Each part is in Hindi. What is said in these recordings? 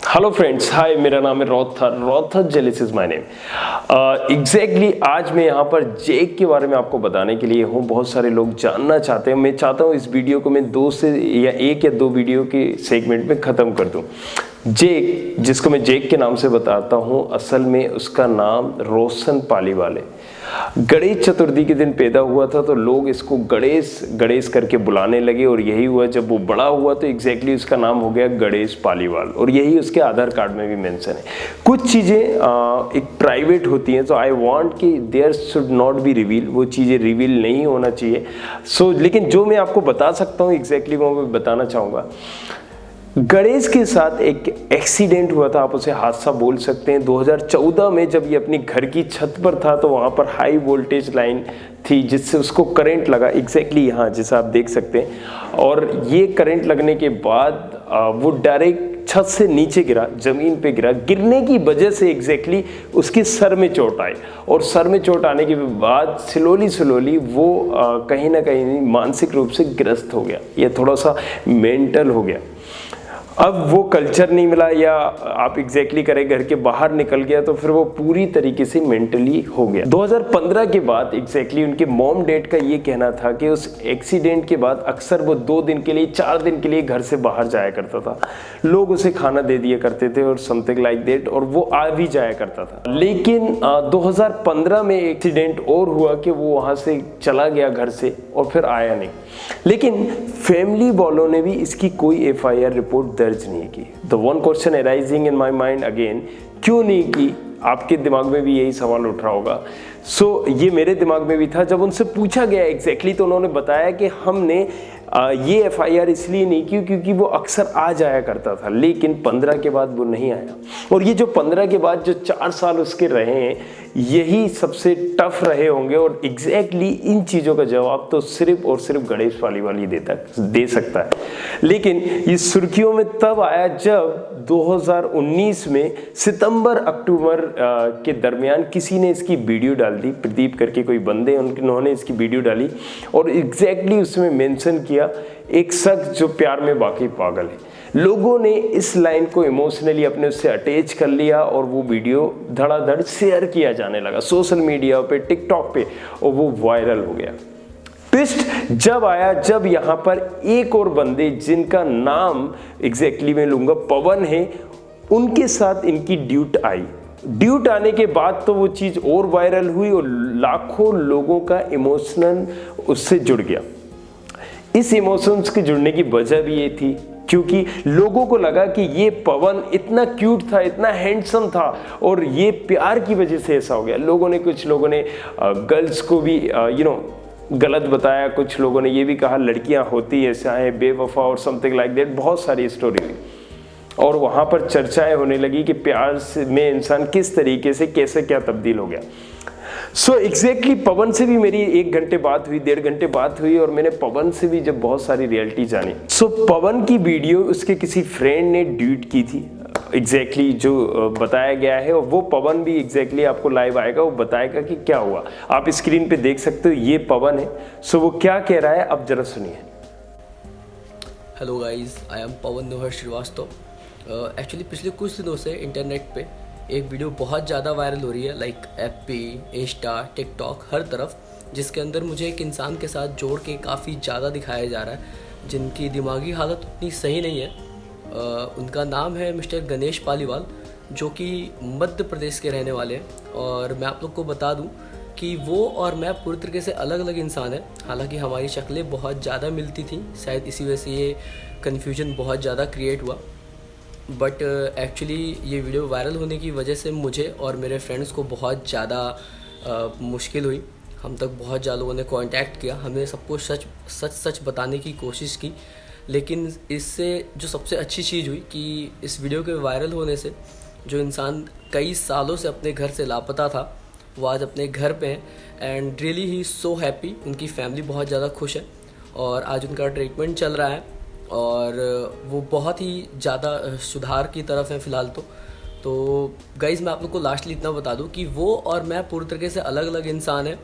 हेलो फ्रेंड्स, हाय, मेरा नाम है रॉथर जेलिस इज माय नेम। एग्जैक्टली आज मैं यहाँ पर जेक के बारे में आपको बताने के लिए हूँ। बहुत सारे लोग जानना चाहते हैं। मैं चाहता हूँ इस वीडियो को मैं एक या दो वीडियो के सेगमेंट में ख़त्म कर दूँ। जेक, जिसको मैं जेक के नाम से बताता हूँ, असल में उसका नाम रोशन पालीवाल है। गणेश चतुर्थी के दिन पैदा हुआ था तो लोग इसको गणेश गणेश करके बुलाने लगे और यही हुआ। जब वो बड़ा हुआ तो एग्जैक्टली उसका नाम हो गया गणेश पालीवाल और यही उसके आधार कार्ड में भी मेंशन है। कुछ चीज़ें एक प्राइवेट होती हैं तो आई वांट कि there should not be reveal, वो चीज़ें रिवील नहीं होना चाहिए। लेकिन जो मैं आपको बता सकता हूँ एग्जैक्टली वो मैं बताना चाहूँगा। गणेश के साथ एक एक्सीडेंट हुआ था, आप उसे हादसा बोल सकते हैं। 2014 में जब ये अपनी घर की छत पर था तो वहाँ पर हाई वोल्टेज लाइन थी जिससे उसको करंट लगा, एग्जैक्टली यहाँ जैसा आप देख सकते हैं। और ये करंट लगने के बाद वो डायरेक्ट छत से नीचे गिरा, ज़मीन पे गिरा। गिरने की वजह से एग्जैक्टली उसके सर में चोट आई और सर में चोट आने के बाद स्लोली वो कहीं ना कहीं मानसिक रूप से ग्रस्त हो गया, ये थोड़ा सा मेंटल हो गया। अब वो कल्चर नहीं मिला या आप एग्जैक्टली करें घर के बाहर निकल गया तो फिर वो पूरी तरीके से मेंटली हो गया। 2015 के बाद एग्जैक्टली उनके मॉम डैड का ये कहना था कि उस एक्सीडेंट के बाद अक्सर वो 2 दिन के लिए 4 दिन के लिए घर से बाहर जाया करता था। लोग उसे खाना दे दिया करते थे और समथिंग लाइक दैट, और वो आ भी जाया करता था। लेकिन 2015 में एक्सीडेंट और हुआ कि वो वहाँ से चला गया घर से और फिर आया नहीं। लेकिन फैमिली वालों ने भी इसकी कोई FIR रिपोर्ट दर्ज नहीं की। The one question arising in my mind again, क्यों नहीं की? आपके दिमाग में भी यही सवाल उठ रहा होगा। ये मेरे दिमाग में भी था। जब उनसे पूछा गया एग्जैक्टली तो उन्होंने बताया कि हमने ये FIR इसलिए नहीं की क्योंकि वो अक्सर आ जाया करता था, लेकिन 15 के बाद वो नहीं आया। और ये जो 15 के बाद जो 4 साल उसके रहे हैं, यही सबसे टफ रहे होंगे। और एग्जैक्टली इन चीज़ों का जवाब तो सिर्फ और सिर्फ गणेश पालीवाल ही दे सकता है। लेकिन ये सुर्खियों में तब आया जब 2019 में सितंबर अक्टूबर के दरमियान किसी ने इसकी वीडियो डाल दी। प्रदीप करके कोई बंदे, उन्होंने इसकी वीडियो डाली और एग्जैक्टली उसमें मेंशन किया, एक शख्स जो प्यार में बाकी पागल है। लोगों ने इस लाइन को इमोशनली अपने उससे अटैच कर लिया और वो वीडियो धड़ाधड़ शेयर किया जाने लगा सोशल मीडिया पे, टिकटॉक पे, और वो वायरल हो गया। ट्विस्ट जब आया जब यहाँ पर एक और बंदे जिनका नाम एग्जैक्टली मैं लूंगा पवन है, उनके साथ इनकी ड्यूट आई। ड्यूट आने के बाद तो वो चीज़ और वायरल हुई और लाखों लोगों का इमोशनल उससे जुड़ गया। इस इमोशंस के जुड़ने की वजह भी ये थी क्योंकि लोगों को लगा कि ये पवन इतना क्यूट था, इतना हैंडसम था और ये प्यार की वजह से ऐसा हो गया। कुछ लोगों ने गर्ल्स को भी गलत बताया, कुछ लोगों ने ये भी कहा लड़कियां होती ऐसा है, बेवफा और समथिंग लाइक दैट, बहुत सारी स्टोरी हुई। और वहाँ पर चर्चाएं होने लगी कि प्यार में इंसान किस तरीके से कैसे क्या तब्दील हो गया। एग्जैक्टली पवन से भी मेरी 1 घंटे बात हुई, 1.5 घंटे बात हुई और मैंने पवन से भी जब बहुत सारी रियलिटी जानी। पवन की वीडियो उसके किसी फ्रेंड ने ड्यूट की थी, एग्जैक्टली जो बताया गया है। और वो पवन भी एग्जैक्टली आपको लाइव आएगा, वो बताएगा कि क्या हुआ। आप स्क्रीन पे देख सकते हो, ये पवन है। वो क्या कह रहा है अब जरा सुनिए। Hello guys, I am Pavan Nohar Srivastava. Actually पिछले कुछ दिनों से इंटरनेट पे एक वीडियो बहुत ज़्यादा वायरल हो रही है, लाइक FB, इंस्टा, टिकटॉक, हर तरफ, जिसके अंदर मुझे एक इंसान के साथ जोड़ के काफ़ी ज़्यादा दिखाया जा रहा है जिनकी दिमागी हालत उतनी सही नहीं है। उनका नाम है मिस्टर गणेश पालीवाल, जो कि मध्य प्रदेश के रहने वाले हैं। और मैं आप लोग को बता दूं कि वो और मैं पूरी तरीके से अलग अलग इंसान हैं। हालांकि हमारी शक्लें बहुत ज़्यादा मिलती थी, शायद इसी वजह से ये कन्फ्यूजन बहुत ज़्यादा क्रिएट हुआ। बट एक्चुअली ये वीडियो वायरल होने की वजह से मुझे और मेरे फ्रेंड्स को बहुत ज़्यादा मुश्किल हुई। हम तक बहुत ज़्यादा लोगों ने कांटेक्ट किया, हमने सबको सच बताने की कोशिश की। लेकिन इससे जो सबसे अच्छी चीज़ हुई कि इस वीडियो के वायरल होने से जो इंसान कई सालों से अपने घर से लापता था वो आज अपने घर पे हैं and really he so happy. उनकी फैमिली बहुत ज़्यादा खुश है और आज उनका ट्रीटमेंट चल रहा है और वो बहुत ही ज़्यादा सुधार की तरफ हैं फ़िलहाल। तो गाइज़, मैं आप लोग को लास्टली इतना बता दूं कि वो और मैं पूरी तरीके से अलग अलग इंसान हैं।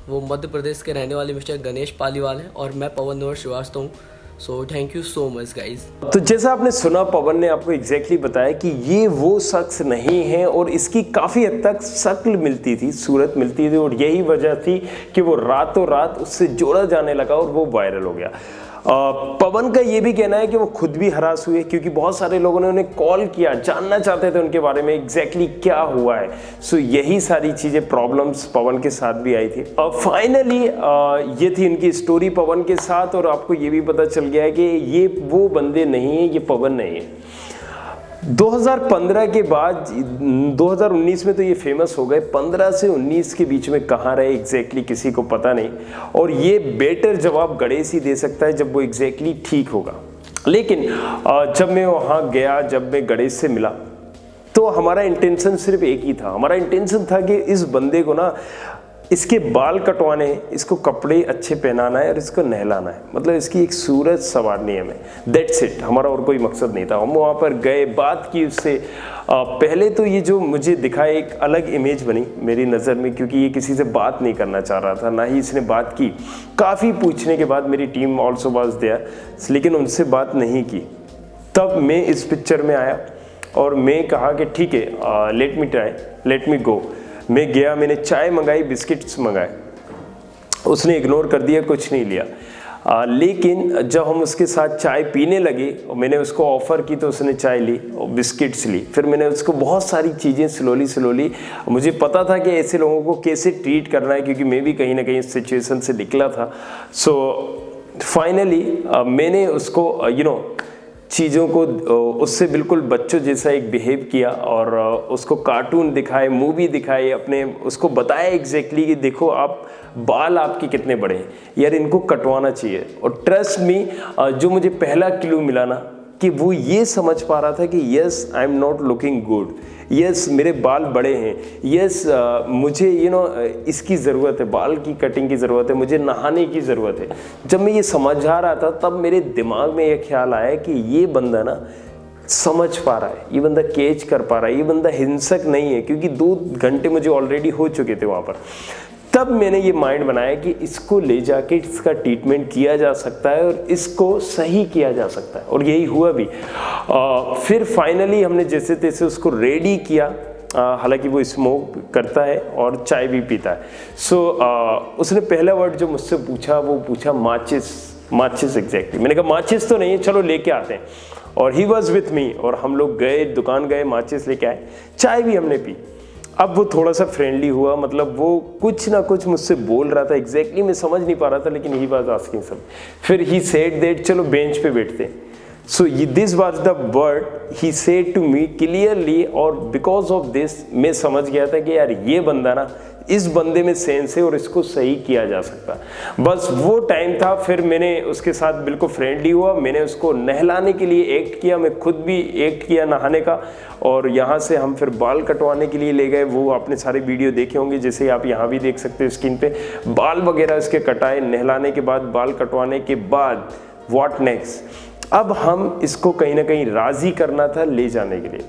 वो मध्य प्रदेश के रहने वाले मिस्टर गणेश पालीवाल हैं और मैं पवन नोहर श्रीवास्तव हूँ। So thank you so much guys. तो जैसा आपने सुना, पवन ने आपको एग्जैक्टली बताया कि ये वो शख्स नहीं है और इसकी काफ़ी हद तक शक्ल मिलती थी, सूरत मिलती थी, और यही वजह थी कि वो रातों रात उससे जोड़ा जाने लगा और वो वायरल हो गया। पवन का ये भी कहना है कि वो खुद भी हरास हुए, क्योंकि बहुत सारे लोगों ने उन्हें कॉल किया, जानना चाहते थे उनके बारे में एग्जैक्टली क्या हुआ है। सो यही सारी चीज़ें, प्रॉब्लम्स पवन के साथ भी आई थी। फाइनली ये थी इनकी स्टोरी पवन के साथ, और आपको ये भी पता चल गया है कि ये वो बंदे नहीं है, ये पवन नहीं है। 2015 के बाद 2019 में तो ये फेमस हो गए, 15 से 19 के बीच में कहाँ रहे एग्जैक्टली किसी को पता नहीं, और ये बेटर जवाब गणेश ही दे सकता है जब वो एग्जैक्टली ठीक होगा। लेकिन जब मैं वहाँ गया, जब मैं गणेश से मिला, तो हमारा इंटेंशन सिर्फ एक ही था। हमारा इंटेंशन था कि इस बंदे को ना, इसके बाल कटवाने हैं, इसको कपड़े अच्छे पहनाना है और इसको नहलाना है, मतलब इसकी एक सूरत संवारनी है हमें। दैट्स इट, हमारा और कोई मकसद नहीं था। हम वहाँ पर गए, बात की उससे। पहले तो ये जो मुझे दिखा, एक अलग इमेज बनी मेरी नज़र में, क्योंकि ये किसी से बात नहीं करना चाह रहा था, ना ही इसने बात की। काफ़ी पूछने के बाद मेरी टीम ऑल्सो वाज देयर, लेकिन उनसे बात नहीं की। तब मैं इस पिक्चर में आया और मैं कहा कि ठीक है, let me try, let me go. मैं गया, मैंने चाय मंगाई, बिस्किट्स मंगाए, उसने इग्नोर कर दिया, कुछ नहीं लिया। लेकिन जब हम उसके साथ चाय पीने लगे और मैंने उसको ऑफ़र की, तो उसने चाय ली और बिस्किट्स ली। फिर मैंने उसको बहुत सारी चीज़ें स्लोली मुझे पता था कि ऐसे लोगों को कैसे ट्रीट करना है, क्योंकि मैं भी कहीं ना कहीं इस सिचुएशन से निकला था। सो फाइनली मैंने उसको चीज़ों को उससे बिल्कुल बच्चों जैसा एक बिहेव किया, और उसको कार्टून दिखाए, मूवी दिखाए, अपने उसको बताया एग्जैक्टली कि देखो आप, बाल आपके कितने बड़े हैं यार, इनको कटवाना चाहिए। और ट्रस्ट मी, जो मुझे पहला क्लू मिला ना, कि वो ये समझ पा रहा था कि yes I am not looking good, yes मेरे बाल बड़े हैं, यस मुझे इसकी ज़रूरत है, बाल की कटिंग की ज़रूरत है, मुझे नहाने की ज़रूरत है। जब मैं ये समझ आ रहा था, तब मेरे दिमाग में ये ख्याल आया कि ये बंदा ना समझ पा रहा है, ये बंदा कैच कर पा रहा है, ये बंदा हिंसक नहीं है, क्योंकि 2 घंटे मुझे ऑलरेडी हो चुके थे वहाँ पर। तब मैंने ये माइंड बनाया कि इसको ले जाके इसका ट्रीटमेंट किया जा सकता है और इसको सही किया जा सकता है, और यही हुआ भी। फिर फाइनली हमने जैसे तैसे उसको रेडी किया। हालांकि वो स्मोक करता है और चाय भी पीता है। सो उसने पहला वर्ड जो मुझसे पूछा, वो पूछा माचिस एग्जैक्टली। मैंने कहा माचिस तो नहीं है, चलो लेके आते हैं। और ही वॉज विथ मी, और हम लोग गए, दुकान गए, माचिस लेके आए, चाय भी हमने पी। अब वो थोड़ा सा फ्रेंडली हुआ, मतलब वो कुछ ना कुछ मुझसे बोल रहा था, एग्जैक्टली मैं समझ नहीं पा रहा था, लेकिन ही वाज आस्किंग सब। फिर ही सेड दैट चलो बेंच पे बैठते। So this was the word he said to me clearly, और बिकॉज ऑफ दिस मैं समझ गया था कि यार ये बंदा ना, इस बंदे में सेंस है और इसको सही किया जा सकता। बस वो टाइम था। फिर मैंने उसके साथ बिल्कुल फ्रेंडली हुआ, मैंने उसको नहलाने के लिए एक्ट किया, मैं खुद भी एक्ट किया नहाने का, और यहाँ से हम फिर बाल कटवाने के लिए ले गए। वो आपने सारे वीडियो देखे होंगे, जैसे आप यहाँ भी देख सकते हो स्क्रीन पे, बाल वगैरह इसके कटाए, नहलाने के बाद, बाल कटवाने के बाद व्हाट नेक्स्ट। अब हम इसको कहीं ना कहीं राज़ी करना था ले जाने के लिए,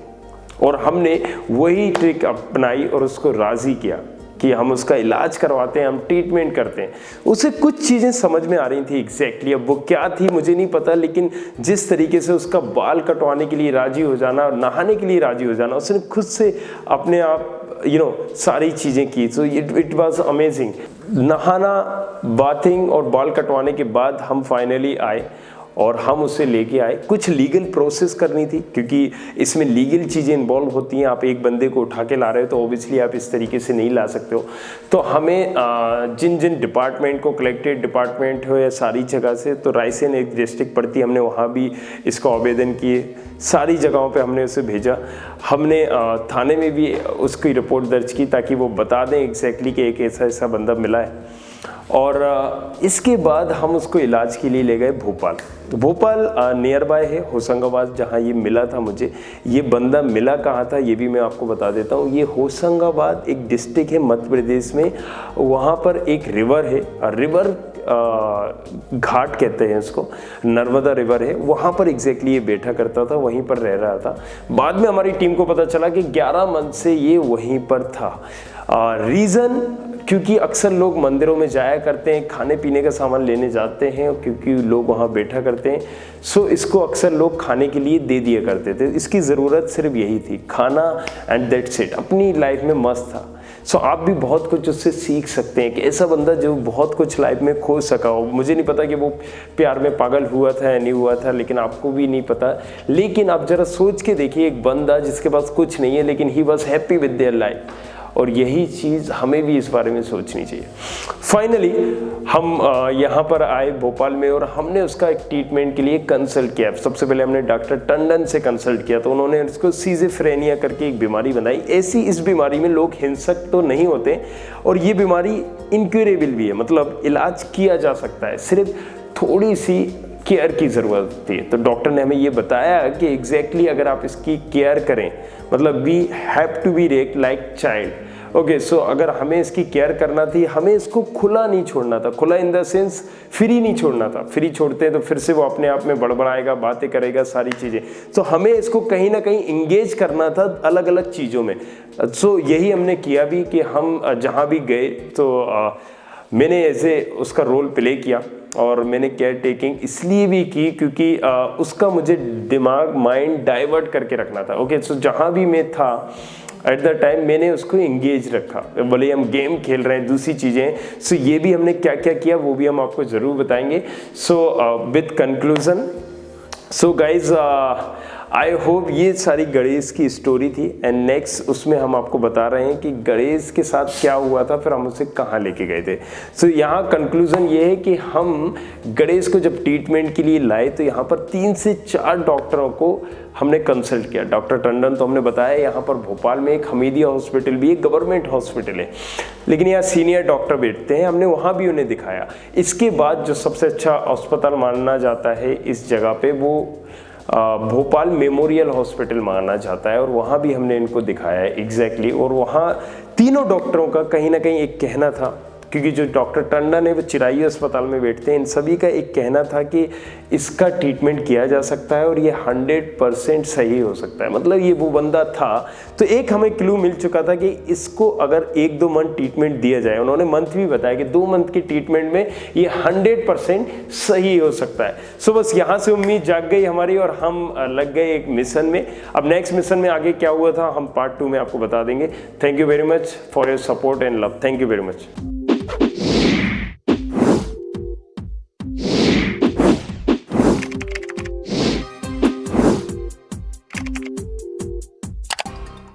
और हमने वही ट्रिक अपनाई और उसको राज़ी किया कि हम उसका इलाज करवाते हैं, हम ट्रीटमेंट करते हैं। उसे कुछ चीज़ें समझ में आ रही थी एग्जैक्टली, अब वो क्या थी मुझे नहीं पता, लेकिन जिस तरीके से उसका बाल कटवाने के लिए राज़ी हो जाना और नहाने के लिए राज़ी हो जाना, उसने खुद से अपने आप सारी चीज़ें की। So it was amazing. नहाना, बाथिंग और बाल कटवाने के बाद हम फाइनली आए और हम उसे लेके आए। कुछ लीगल प्रोसेस करनी थी, क्योंकि इसमें लीगल चीज़ें इन्वॉल्व होती हैं। आप एक बंदे को उठा के ला रहे हो तो ओबियसली आप इस तरीके से नहीं ला सकते हो। तो हमें जिन जिन डिपार्टमेंट को, कलेक्टेड डिपार्टमेंट हो या सारी जगह से, तो रायसेन एक डिस्ट्रिक्ट पड़ती है, हमने वहाँ भी इसका आवेदन किए, सारी जगहों पे हमने उसे भेजा। हमने थाने में भी उसकी रिपोर्ट दर्ज की ताकि वो बता दें एग्जैक्टली कि एक ऐसा बंदा मिला है। और इसके बाद हम उसको इलाज के लिए ले गए भोपाल। तो भोपाल नियर बाय है होशंगाबाद, जहाँ ये मिला था मुझे। ये बंदा मिला कहाँ था ये भी मैं आपको बता देता हूँ। ये होशंगाबाद एक डिस्ट्रिक्ट है मध्य प्रदेश में, वहाँ पर एक रिवर है, रिवर घाट कहते हैं इसको, नर्मदा रिवर है, वहाँ पर एग्जैक्टली ये बैठा करता था, वहीं पर रह रहा था। बाद में हमारी टीम को पता चला कि 11 मंथ से ये वहीं पर था। रीज़न क्योंकि अक्सर लोग मंदिरों में जाया करते हैं, खाने पीने का सामान लेने जाते हैं, क्योंकि लोग वहाँ बैठा करते हैं। सो इसको अक्सर लोग खाने के लिए दे दिया करते थे। इसकी ज़रूरत सिर्फ यही थी, खाना, एंड दैट्स इट। अपनी लाइफ में मस्त था। सो आप भी बहुत कुछ उससे सीख सकते हैं कि ऐसा बंदा जो बहुत कुछ लाइफ में खो सका हो। मुझे नहीं पता कि वो प्यार में पागल हुआ था या नहीं हुआ था, लेकिन आपको भी नहीं पता। लेकिन आप जरा सोच के देखिए, एक बंदा जिसके पास कुछ नहीं है लेकिन he was happy with their life, और यही चीज़ हमें भी इस बारे में सोचनी चाहिए। फाइनली हम यहाँ पर आए भोपाल में, और हमने उसका एक ट्रीटमेंट के लिए कंसल्ट किया। सबसे पहले हमने डॉक्टर टंडन से कंसल्ट किया, तो उन्होंने इसको सिज़ोफ्रेनिया करके एक बीमारी बनाई। ऐसी इस बीमारी में लोग हिंसक तो नहीं होते, और ये बीमारी इनक्यूरेबल भी है, मतलब इलाज किया जा सकता है, सिर्फ थोड़ी सी केयर की ज़रूरत थी। तो डॉक्टर ने हमें ये बताया कि एग्जैक्टली अगर आप इसकी केयर करें, मतलब we have to be wreck like child. Okay, so अगर हमें इसकी केयर करना थी, हमें इसको खुला नहीं छोड़ना था। खुला इन द सेंस फ्री नहीं छोड़ना था। फ्री छोड़ते हैं तो फिर से वो अपने आप में बड़बड़ाएगा, बातें करेगा, सारी चीज़ें। तो हमें इसको कहीं ना कहीं इंगेज करना था अलग अलग चीज़ों में। सो यही हमने किया भी कि हम जहाँ भी गए तो मैंने ऐसे उसका रोल प्ले किया, और मैंने केयर टेकिंग इसलिए भी की क्योंकि उसका मुझे दिमाग, माइंड डाइवर्ट करके रखना था। ओके, सो जहाँ भी मैं था एट द टाइम मैंने उसको इंगेज रखा। भले हम गेम खेल रहे हैं, दूसरी चीज़ें, सो ये भी हमने क्या क्या किया वो भी हम आपको ज़रूर बताएंगे। So with conclusion, so guys I hope ये सारी गणेश की स्टोरी थी, एंड नेक्स्ट उसमें हम आपको बता रहे हैं कि गणेश के साथ क्या हुआ था, फिर हम उसे कहाँ लेके गए थे। सो यहाँ कंक्लूजन ये है कि हम गणेश को जब ट्रीटमेंट के लिए लाए तो यहाँ पर 3 से 4 डॉक्टरों को हमने कंसल्ट किया। डॉक्टर टंडन तो हमने बताया, यहाँ पर भोपाल में एक हमीदिया हॉस्पिटल भी एक गवर्नमेंट हॉस्पिटल है, लेकिन यहाँ सीनियर डॉक्टर बैठते हैं, हमने वहाँ भी उन्हें दिखाया। इसके बाद जो सबसे अच्छा अस्पताल माना जाता है इस जगह पे, वो भोपाल मेमोरियल हॉस्पिटल माना जाता है, और वहाँ भी हमने इनको दिखाया है एग्जैक्टली। और वहाँ तीनों डॉक्टरों का कहीं ना कहीं एक कहना था, क्योंकि जो डॉक्टर टंडन है वो चिरायु अस्पताल में बैठते हैं, इन सभी का एक कहना था कि इसका ट्रीटमेंट किया जा सकता है और ये 100% सही हो सकता है। मतलब ये वो बंदा था। तो एक हमें क्लू मिल चुका था कि इसको अगर 1-2 मंथ ट्रीटमेंट दिया जाए, उन्होंने मंथ भी बताया कि 2 मंथ की ट्रीटमेंट में ये 100% सही हो सकता है। सो बस यहाँ से उम्मीद जाग गई हमारी, और हम लग गए एक मिशन में। अब नेक्स्ट मिशन में आगे क्या हुआ था हम पार्ट 2 में आपको बता देंगे। Thank you very much for your support and love. Thank you very much.